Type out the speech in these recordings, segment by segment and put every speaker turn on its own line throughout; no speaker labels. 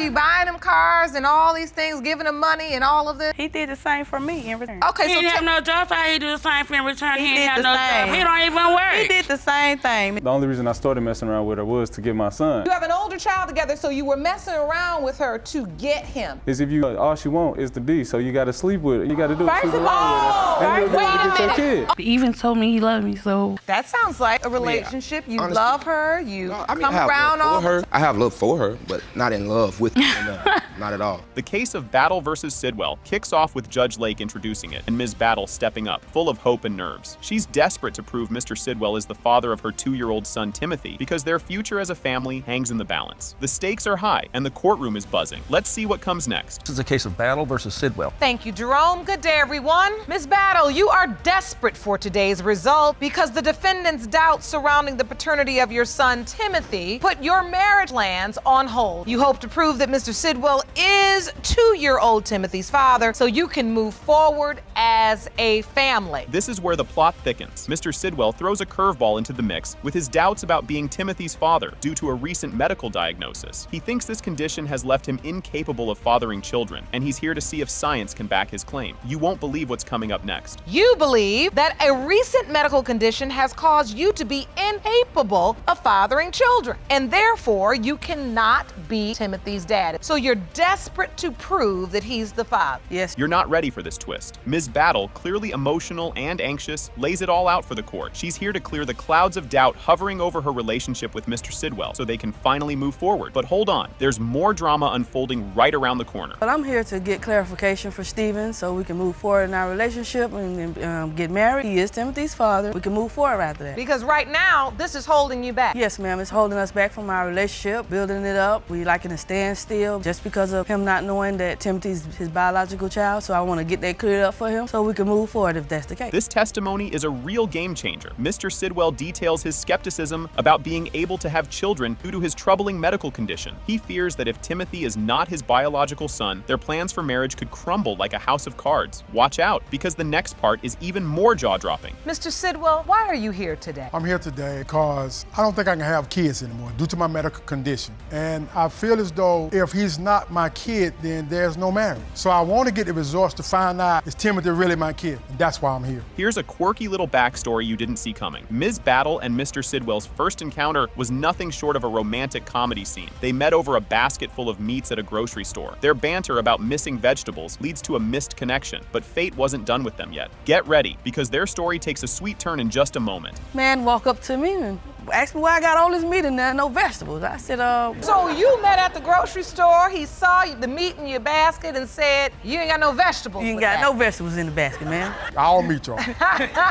you buying him cars and all these things, giving him money and all of this?
He did the same for me in return.
Okay,
He
so
didn't have no job, so how he do the same for in return?
He
He
did
didn't have
the
no job.
same.
He don't even work.
He did the same thing.
The only reason I started messing around with her was to get my son.
you have an older child together, so you were messing around with her to get him.
Is if you all she want is to be, so you gotta sleep with her. You gotta do it.
First
sleep
of
around with her. And you'll be able to
wait a
get your kid.
He even told me he loved me, so.
That sounds like a relationship. You
honestly,
love her, you
No, I mean,
come
I have
around
love
all
for her. I have love for her, but not in love with her. Not at all.
The case of Battle versus Sidwell kicks off with Judge Lake introducing it and Ms. Battle stepping up, full of hope and nerves. She's desperate to prove Mr. Sidwell is the father of her 2-year-old son Timothy because their future as a family hangs in the balance. The stakes are high and the courtroom is buzzing. Let's see what comes next.
This is a case of Battle versus Sidwell.
Thank you, Jerome. Good day, everyone. Ms. Battle, you are desperate for today's result because the defendant's doubts surrounding the paternity of your son, Timothy, put your marriage plans on hold. You hope to prove that Mr. Sidwell is 2-year-old Timothy's father so you can move forward as a family.
This is where the plot thickens. Mr. Sidwell throws a curveball into the mix with his doubts about being Timothy's father due to a recent medical diagnosis. He thinks this condition has left him incapable of fathering children, and he's here to see if science can back his claim. You won't believe what's coming up next.
You believe that a recent medical condition has caused you to be incapable of fathering children, and therefore you cannot be Timothy's dad. So you're desperate to prove that he's the father.
Yes.
You're not ready for this twist. Ms. Battle, clearly emotional and anxious, lays it all out for the court. She's here to clear the clouds of doubt hovering over her relationship with Mr. Sidwell so they can finally move forward. But hold on, there's more drama unfolding right around the corner.
But I'm here to get clarification for Steven so we can move forward in our relationship and get married. He is Timothy's father. We can move forward after that.
Because right now, this is holding you back.
Yes, ma'am. It's holding us back from our relationship, building it up. We like in a standstill just because of him not knowing that Timothy's his biological child. So I want to get that cleared up for him so we can move forward if that's the case.
This testimony is a real game changer. Mr. Sidwell details his skepticism about being able to have children due to his troubling medical condition. He fears that if Timothy is not his biological son, their plans for marriage could crumble like a house of cards. Watch out, because the next part is even more jaw-dropping.
Mr. Sidwell, why are you here today?
I'm here today because I don't think I can have kids anymore due to my medical condition. And I feel as though if he's not my kid, then there's no marriage. So I want to get the results to find out, is Timothy really my kid? And that's why I'm here.
Here's a quirky little backstory you didn't see coming. Ms. Battle and Mr. Sidwell's first encounter was nothing short of a romantic comedy scene. They met over a basket full of meats at a grocery store. Their banter about missing vegetables leads to a missed connection, but fate wasn't done with them yet. Get ready, because their story takes a sweet turn in just a moment.
Man walked up to me and asked me why I got all this meat in there and no vegetables. I said,
So you met at the grocery store, he saw the meat in your basket and said, you ain't got no vegetables.
you ain't
with
got
that.
no vegetables in the basket, man.
All meat, y'all.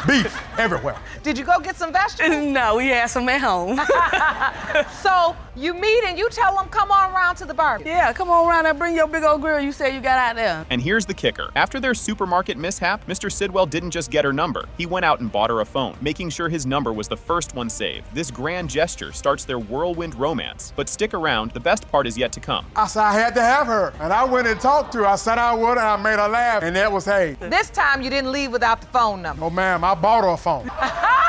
Beef, everywhere.
Did you go get some vegetables?
No, we had some at home.
So you meet and you tell them, come on around to the barbecue.
Yeah, come on around and bring your big old grill you said you got out there.
And here's the kicker. After their supermarket mishap, Mr. Sidwell didn't just get her number. He went out and bought her a phone, making sure his number was the first one saved. This grand gesture starts their whirlwind romance. But stick around, the best part is yet to come.
I said I had to have her. And I went and talked to her. I sat down with her and I made her laugh. And that was, hey.
This time you didn't leave without the phone number.
Oh, ma'am, I bought her a phone.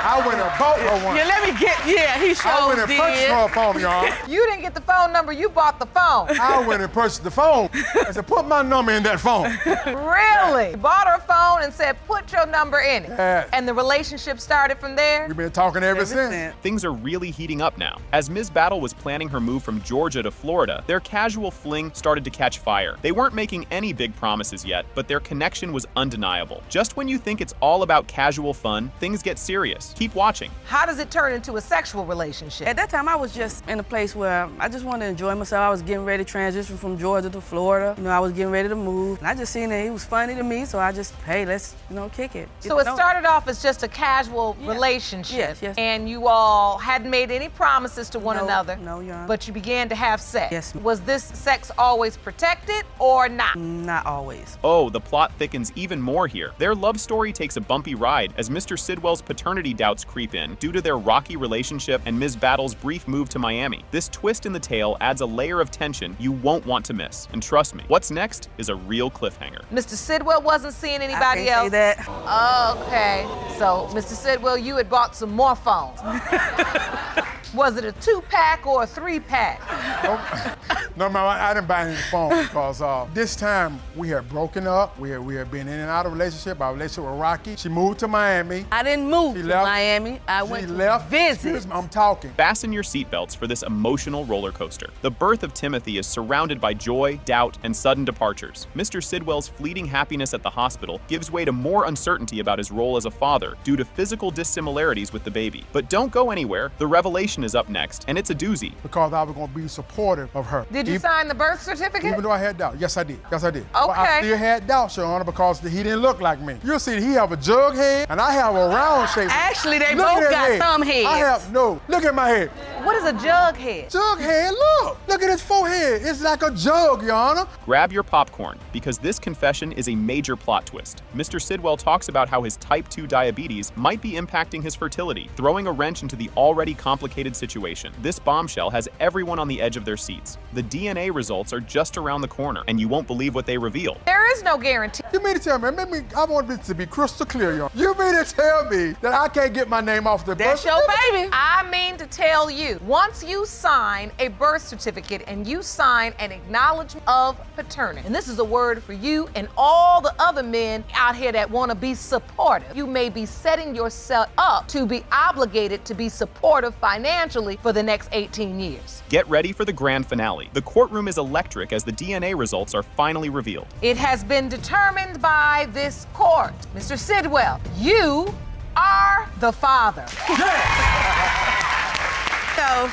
I went and bought her one.
Yeah, let me get, he
I
sure
went and purchased her a phone, y'all.
You didn't get the phone number, you bought the phone.
I went and purchased the phone. I said, put my number in that phone.
Really? You bought her a phone and said, put your number in it.
Yeah.
And the relationship started from there?
We've been talking ever since.
Things are really heating up now. As Ms. Battle was planning her move from Georgia to Florida, their casual fling started to catch fire. They weren't making any big promises yet, but their connection was undeniable. Just when you think it's all about casual fun, things get serious. Keep watching.
How does it turn into a sexual relationship?
At that time, I was just in a place where I just wanted to enjoy myself. I was getting ready to transition from Georgia to Florida. You know, I was getting ready to move. And I just seen that he was funny to me, so I just, hey, let's, kick it.
So it started off as just a casual relationship.
Yes, yes.
And you all hadn't made any promises to one another.
No, Your Honor.
But you began to have sex.
Yes.
Was this sex always protected or not?
Not always.
Oh, the plot thickens even more here. Their love story takes a bumpy ride as Mr. Sidwell's paternity doubts creep in due to their rocky relationship and Ms. Battle's brief move to Miami. This twist in the tale adds a layer of tension you won't want to miss. And trust me, what's next is a real cliffhanger.
Mr. Sidwell wasn't seeing anybody
I can't
else?
say that.
Okay. So, Mr. Sidwell, you had bought some more phones. Was it a 2-pack or a 3-pack?
No, man, I didn't buy any phone because this time we had broken up. We had been in and out of relationship. Our relationship was rocky. She moved to Miami.
I didn't move
She
to
left.
Miami. I
She
went to
left.
visit.
Excuse me, I'm talking.
Fasten your seatbelts for this emotional roller coaster. The birth of Timothy is surrounded by joy, doubt, and sudden departures. Mr. Sidwell's fleeting happiness at the hospital gives way to more uncertainty about his role as a father due to physical dissimilarities with the baby. But don't go anywhere. The revelation is up next, and it's a doozy.
Because I was going to be supportive of her.
Did you sign the birth certificate?
Even though I had doubt. Yes, I did. Yes, I did. But I
Okay.
still had doubt, Your Honor, because he didn't look like me. You'll see he have a jug head, and I have a round shape.
Actually, they
Look at
both
that
got
head.
thumb heads.
I have, no. Look at my head.
What is a jug head?
Jug head, look. Look at his forehead. It's like a jug, Your Honor.
Grab your popcorn, because this confession is a major plot twist. Mr. Sidwell talks about how his type 2 diabetes might be impacting his fertility, throwing a wrench into the already complicated situation. This bombshell has everyone on the edge of their seats. The DNA results are just around the corner, and you won't believe what they reveal.
There is no guarantee.
You mean to tell me, I want this to be crystal clear, Your Honor. You mean to tell me that I can't get my name off the
That's
birth
your
certificate?
baby.
I mean to tell you, once you sign a birth certificate and you sign an acknowledgement of paternity, and this is a word for you and all the other men out here that want to be supportive, you may be setting yourself up to be obligated to be supportive financially for the next 18 years.
Get ready for the grand finale. The courtroom is electric as the DNA results are finally revealed.
It has been determined by this court. Mr. Sidwell, you are the father.
So,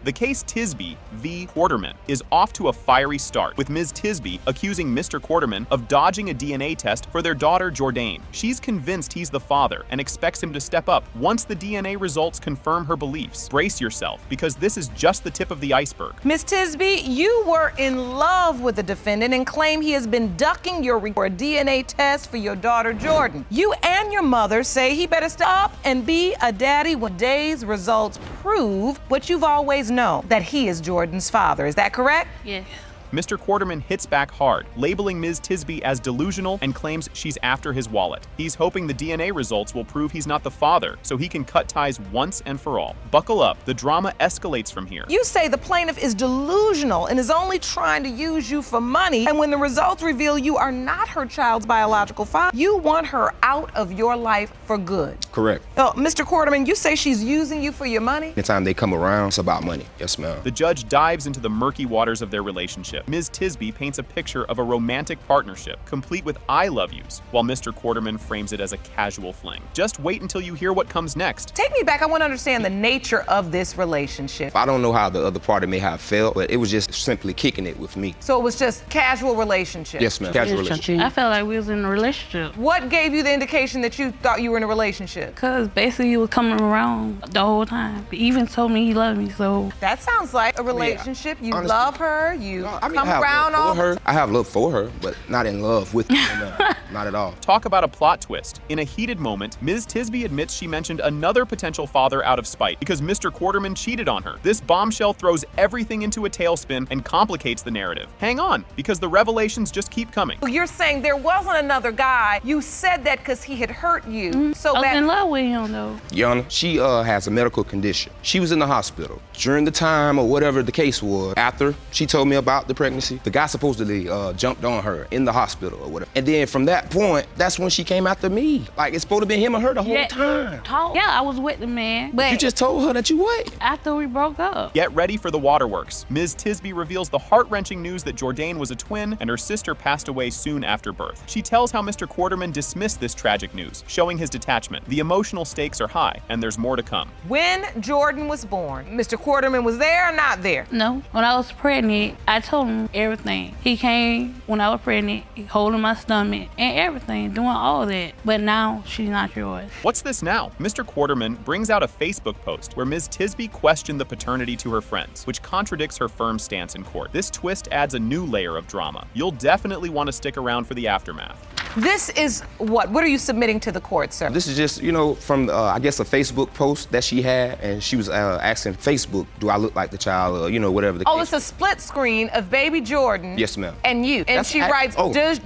The case Tisby v. Quarterman is off to a fiery start, with Ms. Tisby accusing Mr. Quarterman of dodging a DNA test for their daughter Jordan. She's convinced he's the father and expects him to step up once the DNA results confirm her beliefs. Brace yourself, because this is just the tip of the iceberg.
Ms. Tisby, you were in love with the defendant and claim he has been ducking your for a DNA test for your daughter Jordan. You and your mother say he better step up and be a daddy when today's results prove what you've always known, that he is Jordan's father. Is that correct?
Yes.
Mr. Quarterman hits back hard, labeling Ms. Tisby as delusional and claims she's after his wallet. He's hoping the DNA results will prove he's not the father, so he can cut ties once and for all. Buckle up, the drama escalates from here.
You say the plaintiff is delusional and is only trying to use you for money, and when the results reveal you are not her child's biological father, you want her out of your life for good.
Correct.
Mr. Quarterman, you say she's using you for your money?
Anytime they come around, it's about money. Yes, ma'am.
The judge dives into the murky waters of their relationship. Ms. Tisby paints a picture of a romantic partnership, complete with I love yous, while Mr. Quarterman frames it as a casual fling. Just wait until you hear what comes next.
Take me back. I want to understand the nature of this relationship.
I don't know how the other party may have felt, but it was just simply kicking it with me.
So it was just casual relationship?
Yes, ma'am. Casual relationship.
I felt like we was in a relationship.
What gave you the indication that you thought you were in a relationship?
Cause basically he was coming around the whole time. He even told me he loved me, so.
That sounds like a relationship. You
honestly,
love her, you
I mean,
come
I have
around
love
all
for her. I have love for her, but not in love with her. No, not at all.
Talk about a plot twist. In a heated moment, Ms. Tisby admits she mentioned another potential father out of spite because Mr. Quarterman cheated on her. This bombshell throws everything into a tailspin and complicates the narrative. Hang on, because the revelations just keep coming.
You're saying there wasn't another guy. You said that because he had hurt you. So
I was
that
in love with him though.
Your Honor, she has a medical condition. She was in the hospital. During the time or whatever the case was, after she told me about the pregnancy, the guy supposedly jumped on her in the hospital or whatever. And then from that point, that's when she came after me. Like, it's supposed to be him and her the whole time.
Yeah, I was with the man, but
You just told her that you what?
after we broke up.
Get ready for the waterworks. Ms. Tisby reveals the heart-wrenching news that Jordan was a twin and her sister passed away soon after birth. She tells how Mr. Quarterman dismissed this tragic news, showing his detachment. The emotional stakes are high, and there's more to come.
when Jordan was born, Mr. Quarterman was there or not there?
No, when I was pregnant, I told him everything. He came when I was pregnant, he holding my stomach and everything, doing all that. But now she's not yours.
What's this now? Mr. Quarterman brings out a Facebook post where Ms. Tisby questioned the paternity to her friends, which contradicts her firm stance in court. This twist adds a new layer of drama. You'll definitely want to stick around for the aftermath.
This is what? What are you submitting to the court, sir?
This is just, you know, from, I guess, a Facebook post that she had, and she was asking Facebook, do I look like the child, or, you know, whatever the
Oh,
case.
it's a split screen of baby Jordan.
Yes, ma'am.
And you. And she writes,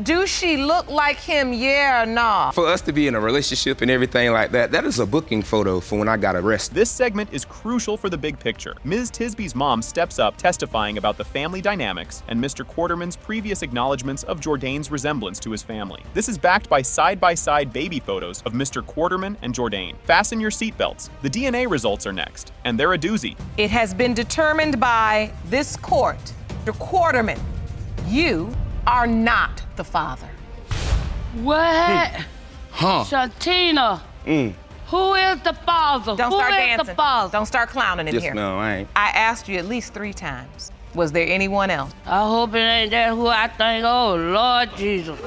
do she look like him, yeah or nah?
For us to be in a relationship and everything like that, that is a booking photo for when I got arrested.
This segment is crucial for the big picture. Ms. Tisby's mom steps up, testifying about the family dynamics and Mr. Quarterman's previous acknowledgments of Jourdain's resemblance to his family. This is backed by side-by-side baby photos of Mr. Quarterman and Jourdain. Fasten your seatbelts. The DNA results are next, and they're a doozy.
It has been determined by this court, Mr. Quarterman, you are not the father.
What?
Huh.
Shantina. Who is the father?
Don't
Who
start
is
dancing.
the father?
Don't start clowning in
Yes,
here.
no, I ain't.
I asked you at least 3 times. Was there anyone else?
I hope it ain't that who I think. Oh, Lord Jesus.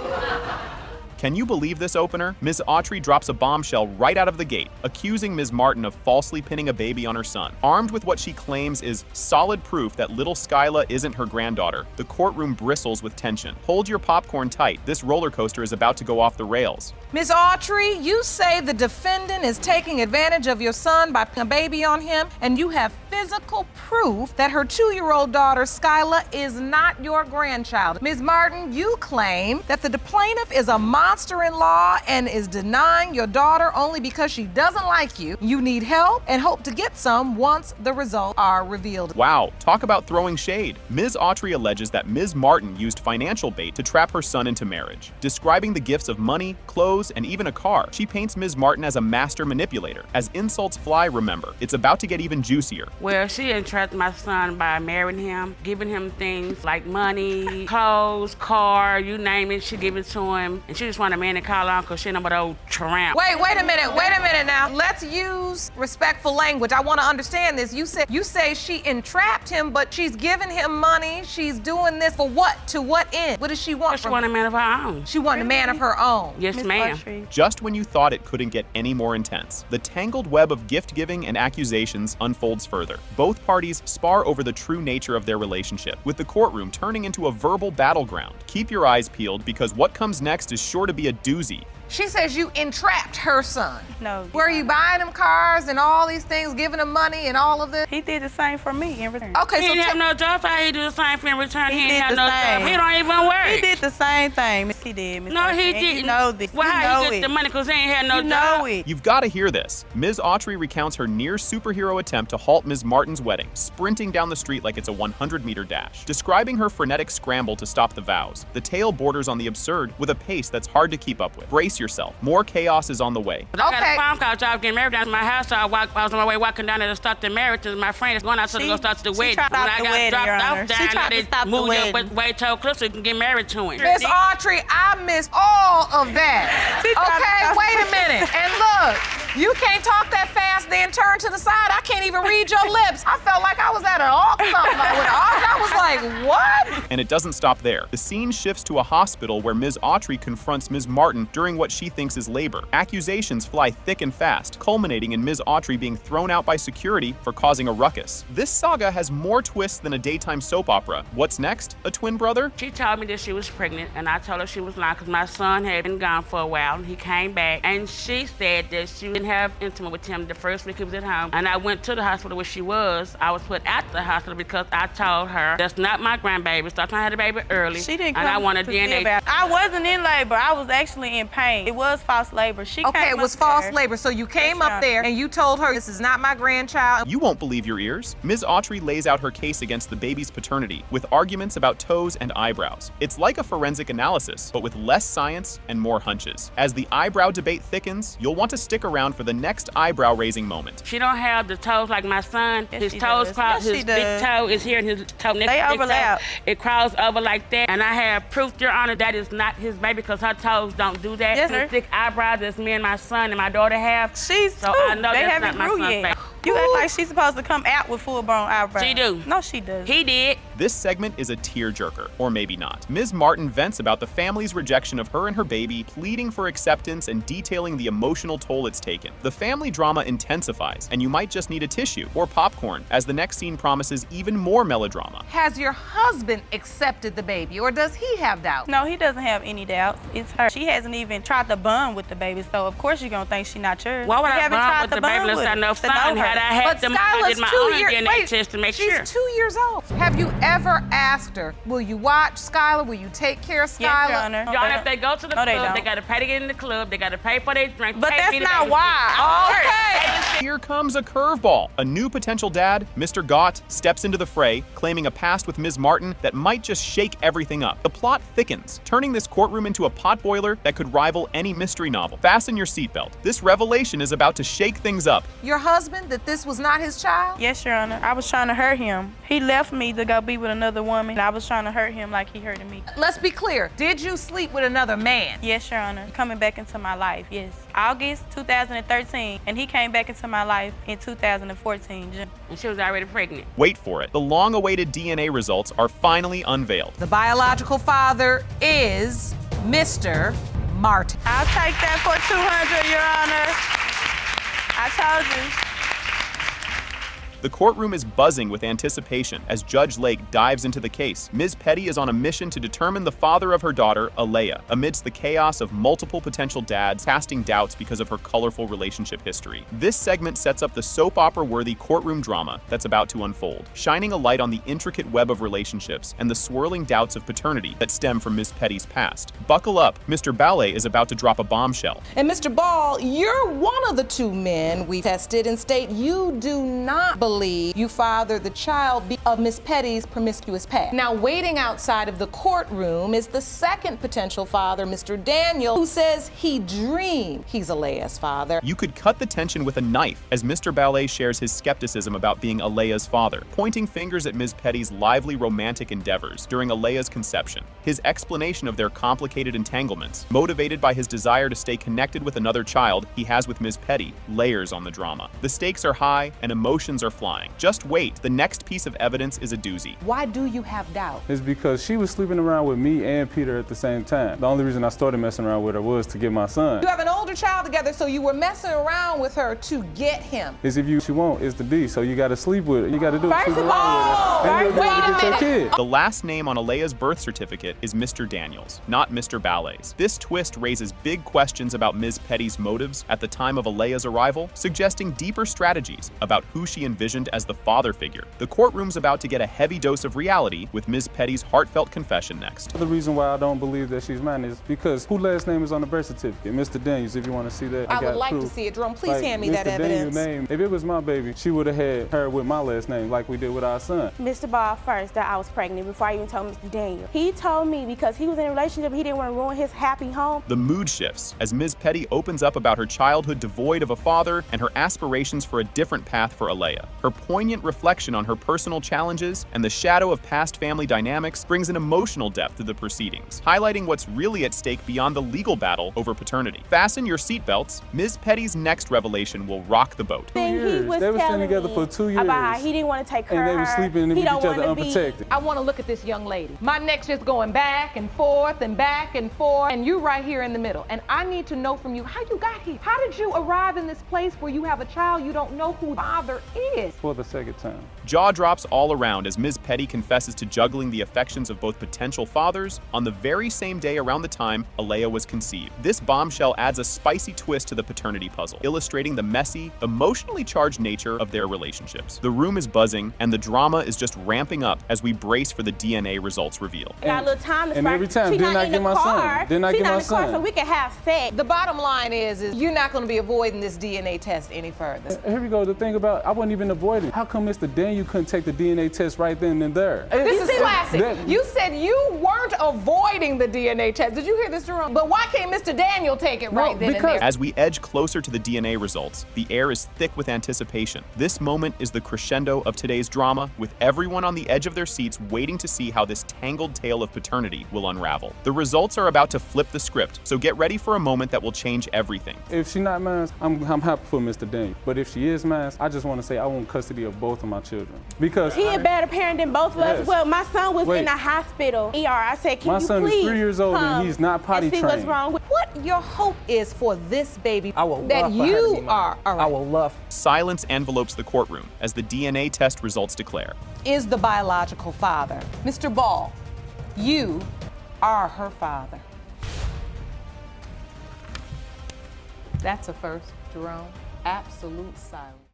Can you believe this opener? Ms. Autry drops a bombshell right out of the gate, accusing Ms. Martin of falsely pinning a baby on her son. Armed with what she claims is solid proof that little Skyla isn't her granddaughter, the courtroom bristles with tension. Hold your popcorn tight. This roller coaster is about to go off the rails.
Ms. Autry, you say the defendant is taking advantage of your son by putting a baby on him, and you have physical proof that her 2-year-old daughter, Skyla, is not your grandchild. Ms. Martin, you claim that the plaintiff is a monster-in-law and is denying your daughter only because she doesn't like you. You need help and hope to get some once the results are revealed.
Wow, talk about throwing shade. Ms. Autry alleges that Ms. Martin used financial bait to trap her son into marriage. Describing the gifts of money, clothes, and even a car, she paints Ms. Martin as a master manipulator. As insults fly, remember, it's about to get even juicier.
Well, she entrapped my son by marrying him, giving him things like money, clothes, car, you name it, she give it to him. And she just want a man to call on because she ain't no but old tramp.
Wait a minute now. Let's use respectful language. I want to understand this. You say she entrapped him, but she's giving him money. She's doing this for what? To what end? What does she want
She
from
want a
him?
man of her own.
She wanted a man of her own.
Yes, ma'am.
Just when you thought it couldn't get any more intense, the tangled web of gift-giving and accusations unfolds further. Both parties spar over the true nature of their relationship, with the courtroom turning into a verbal battleground. Keep your eyes peeled, because what comes next is sure to be a doozy.
She says you entrapped her son.
No.
Were you buying him cars and all these things, giving him money and all of this?
He did the same for me in return.
Okay,
He
so
didn't have no job, so he do the same for in return. He
He
ain't
did
have
the
no
same.
job. He don't even work.
He did the same thing. He did. Miss
No, he
Autry, and
didn't.
You know this.
Well,
you
how
know
he
it.
get the money because he ain't had no
you
job?
know it.
You've got to hear this. Ms. Autry recounts her near superhero attempt to halt Ms. Martin's wedding, sprinting down the street like it's a 100-meter dash. Describing her frenetic scramble to stop the vows, the tale borders on the absurd with a pace that's hard to keep up with. Brace yourself. More chaos is on the way.
I got a phone call job getting married down to my house, so I was on my way walking down there to start the marriage. And my friend is going out to go start the wedding.
tried to
When
stop
I
the
got
wedding,
dropped
Your
off
Honor.
down
She tried
there,
to stop the
moved
wedding.
up way to Cliff so you can get married to him.
Miss Autry, I missed all of that. Okay, wait a minute. And look, you can't talk that fast, then turn to the side. I can't even read your lips. I felt like I was at an auction. I was like, what?
And it doesn't stop there. The scene shifts to a hospital where Ms. Autry confronts Ms. Martin during what she thinks is labor. Accusations fly thick and fast, culminating in Ms. Autry being thrown out by security for causing a ruckus. This saga has more twists than a daytime soap opera. What's next? A twin brother?
She told me that she was pregnant, and I told her she was lying because my son had been gone for a while. He came back, and she said that she didn't have intimate with him the first week he was at home. And I went to the hospital where she was. I was put at the hospital because I told her that's not my grandbaby. Stop trying to have the baby early.
She didn't come
and I want a
to
DNA.
see about it. I wasn't in labor. I was actually in pain. It was false labor. She
Okay,
came
it was
up to
false
her.
labor. So you came
Yes,
up there and you told her this is not my grandchild.
You won't believe your ears. Ms. Autry lays out her case against the baby's paternity with arguments about toes and eyebrows. It's like a forensic analysis, but with less science and more hunches. As the eyebrow debate thickens, you'll want to stick around for the next eyebrow-raising moment.
She don't have the toes like my son.
Yes,
His
she
toes
does.
cross.
Yes, she
His big
does.
toe is here, and his toe next
They
to his toe.
overlap.
It crawls over like that. And I have proof, Your Honor, that is not his baby because her toes don't do that.
Yes,
The
sir.
thick eyebrows that me and my son and my daughter have.
She's
So
too.
I know
They
that's
haven't
not my
grew
son's
yet.
baby.
You act like she's supposed to come out with full-blown eyebrows.
She do.
No, she does.
He did.
This segment is a tearjerker, or maybe not. Ms. Martin vents about the family's rejection of her and her baby, pleading for acceptance and detailing the emotional toll it's taken. The family drama intensifies, and you might just need a tissue or popcorn, as the next scene promises even more melodrama.
Has your husband accepted the baby, or does he have doubts?
No, he doesn't have any doubts. It's her. She hasn't even tried to bond with the baby, so of course you're gonna think she's not yours.
Why would
You
I
haven't
bond
tried
with
to
the baby
bond
unless
with
I
her,
know
to
something?
her.
Had I had
But
them, I
Skylar's
did my
2
own
years.
DNA test to make
she's
sure.
2 years old. Have you ever asked her, will you watch Skylar? Will you take care of Skylar?
Yes, Your Honor.
Y'all, if they go to the
No, they
club, they
don't.
gotta pay to get in the club, they gotta pay for their drink.
But
pay
that's
for the
not
babysit.
why.
Okay.
Here comes a curveball. A new potential dad, Mr. Gott, steps into the fray, claiming a past with Ms. Martin that might just shake everything up. The plot thickens, turning this courtroom into a potboiler that could rival any mystery novel. Fasten your seatbelt. This revelation is about to shake things up.
Your husband, that this was not his child?
Yes, Your Honor. I was trying to hurt him. He left me to go be with another woman. I was trying to hurt him like he hurted me.
Let's be clear. Did you sleep with another man?
Yes, Your Honor. Coming back into my life, yes. August 2013, and he came back into my life in 2014.
And she was already pregnant.
Wait for it. The long-awaited DNA results are finally unveiled.
The biological father is Mr. Martin.
I'll take that for 200, Your Honor. I told you.
The courtroom is buzzing with anticipation as Judge Lake dives into the case. Ms. Petty is on a mission to determine the father of her daughter, Alea, amidst the chaos of multiple potential dads casting doubts because of her colorful relationship history. This segment sets up the soap opera-worthy courtroom drama that's about to unfold, shining a light on the intricate web of relationships and the swirling doubts of paternity that stem from Ms. Petty's past. Buckle up, Mr. Ballet is about to drop a bombshell.
And Mr. Ball, you're one of the two men we tested and state you do not believe you fathered the child of Miss Petty's promiscuous past. Now, waiting outside of the courtroom is the second potential father, Mr. Daniel, who says he dreamed he's Alea's father.
You could cut the tension with a knife as Mr. Ballet shares his skepticism about being Alea's father, pointing fingers at Ms. Petty's lively romantic endeavors during Alea's conception. His explanation of their complicated entanglements, motivated by his desire to stay connected with another child he has with Ms. Petty, layers on the drama. The stakes are high and emotions are flying. Just wait, the next piece of evidence is a doozy.
Why do you have doubt?
It's because she was sleeping around with me and Peter at the same time. The only reason I started messing around with her was to get my son.
You have an older child together, so you were messing around with her to get him.
Is if she won't, it's the D. So you gotta sleep with her. You gotta do it.
First
sleep
of
around
all,
with her. And you'll
wait a
get your
minute.
kid.
The last name on Alea's birth certificate is Mr. Daniels, not Mr. Ballet's. This twist raises big questions about Ms. Petty's motives at the time of Alea's arrival, suggesting deeper strategies about who she envisioned as the father figure. The courtroom's about to get a heavy dose of reality with Ms. Petty's heartfelt confession next.
The reason why I don't believe that she's mine is because whose last name is on the birth certificate? Mr. Daniels, if you want to see that.
I would
got
like to
proof.
see it. Jerome, please
Like,
hand me
Mr.
that
Daniels'
evidence.
name, if it was my baby, she would have had her with my last name like we did with our son.
Mr. Ball first that I was pregnant before I even told Mr. Daniel. He told me because he was in a relationship, he didn't want to ruin his happy home.
The mood shifts as Ms. Petty opens up about her childhood devoid of a father and her aspirations for a different path for Alea. Her poignant reflection on her personal challenges and the shadow of past family dynamics brings an emotional depth to the proceedings, highlighting what's really at stake beyond the legal battle over paternity. Fasten your seatbelts. Ms. Petty's next revelation will rock the boat.
Then he was
They were staying
telling
together
me
for 2 years.
about how he didn't want to take her.
And they were sleeping with
He
each
don't
other
wanna be-
unprotected.
I want to look at this young lady. My neck's just going back and forth and back and forth, and you right here in the middle. And I need to know from you how you got here. How did you arrive in this place where you have a child you don't know who father is?
For the second time.
Jaw drops all around as Ms. Petty confesses to juggling the affections of both potential fathers on the very same day around the time Alea was conceived. This bombshell adds a spicy twist to the paternity puzzle, illustrating the messy, emotionally charged nature of their relationships. The room is buzzing, and the drama is just ramping up as we brace for the DNA results reveal.
Got a little time to
And
spare.
every time,
She
didn't
not
I
in
get
the
my son?
car.
Didn't I
She
get
not
my
in the car,
son?
so we can have sex.
The bottom line is you're not going to be avoiding this DNA test any further.
Here we go. The thing about I wasn't even avoiding. How come Mr. Daniel couldn't take the DNA test right then and there?
This is
Classic. You said you weren't avoiding the DNA test. Did you hear this, Jerome? But why can't Mr. Daniel take it right then and there?
As we edge closer to the DNA results, the air is thick with anticipation. This moment is the crescendo of today's drama, with everyone on the edge of their seats waiting to see how this tangled tale of paternity will unravel. The results are about to flip the script, so get ready for a moment that will change everything.
If she's not mine, I'm happy for Mr. Daniel. But if she is mine, I just want to say I want custody of both of my children. Because
he a better parent than both of us.
Yes.
Well, my son was
Wait.
in the hospital, ER. I said, can
my
you
son
please
is 3 years old and he's not potty
and see
trained.
what's wrong with
What your hope is for this baby
I will
that
love for her to
you
be mine.
are. All right.
I will love.
Silence envelopes the courtroom as the DNA test results declare.
Is the biological father. Mr. Ball, you are her father. That's a first, Jerome. Absolute silence.